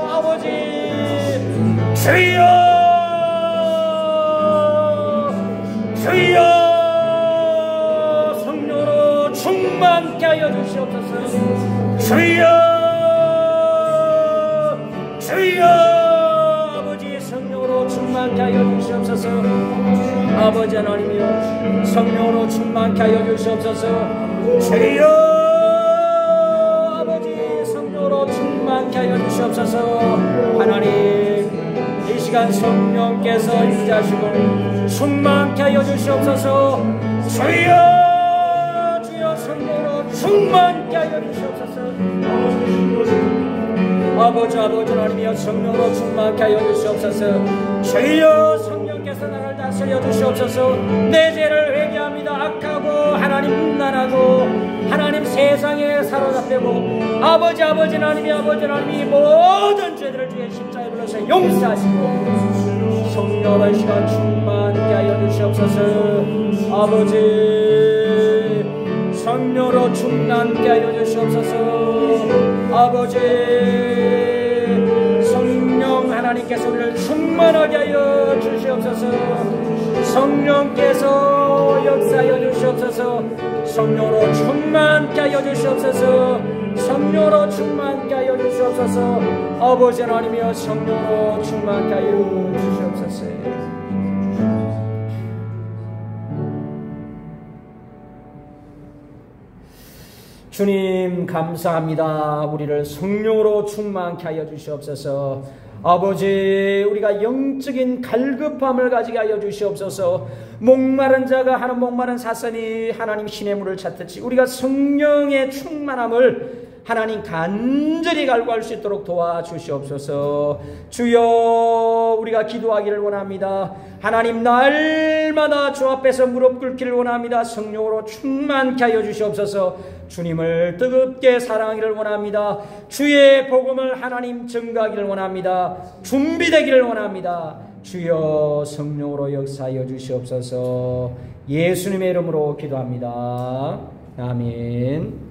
아버지, 주여, 성령으로 충만케 하여 주시옵소서. 주여, 아버지, 성령으로 충만케 하여 주시옵소서. 아버지 하나님이여, 성령으로 충만케 하여 주시옵소서. 주여, 아버지, 성령으로 충만케 하여 주시옵소서. 하나님, 시간 성령께서 이 자식을 충만케 하여 주시옵소서. 주여 주여 성령으로 충만케 하여 주시옵소서. 아버지 하나님이여 성령으로 충만케 하여 주시옵소서. 주여 성령께서 나를 다스려 주시옵소서. 내 죄를 회개합니다. 악하고 하나님 나라고 하나님 세상에 사로잡히고 아버지 하나님이 모든 죄들을 주의 십자가에 불러서 용서하시고 성령의 시간 충만케 하여 주시옵소서. 아버지 성령으로 충만케 하여 주시옵소서. 아버지 성령 하나님께서 우리를 충만하게 하여 주시옵소서. 성령께서 역사하여 주시옵소서. 성령으로 충만케 하여 주시옵소서. 성령으로 충만케 하여 주시옵소서. 아버지 하나님이여 성령으로 충만케 하여 주시옵소서. 주님 감사합니다. 우리를 성령으로 충만케 하여 주시옵소서. 아버지 우리가 영적인 갈급함을 가지게 하여 주시옵소서. 목마른 자가 하는 목마른 사슴이 하나님 신의 물을 찾듯이 우리가 성령의 충만함을 하나님 간절히 갈구할 수 있도록 도와주시옵소서. 주여 우리가 기도하기를 원합니다. 하나님 날마다 주 앞에서 무릎 꿇기를 원합니다. 성령으로 충만케 하여 주시옵소서. 주님을 뜨겁게 사랑하기를 원합니다. 주의 복음을 하나님 증거하기를 원합니다. 준비되기를 원합니다. 주여 성령으로 역사하여 주시옵소서. 예수님의 이름으로 기도합니다. 아멘.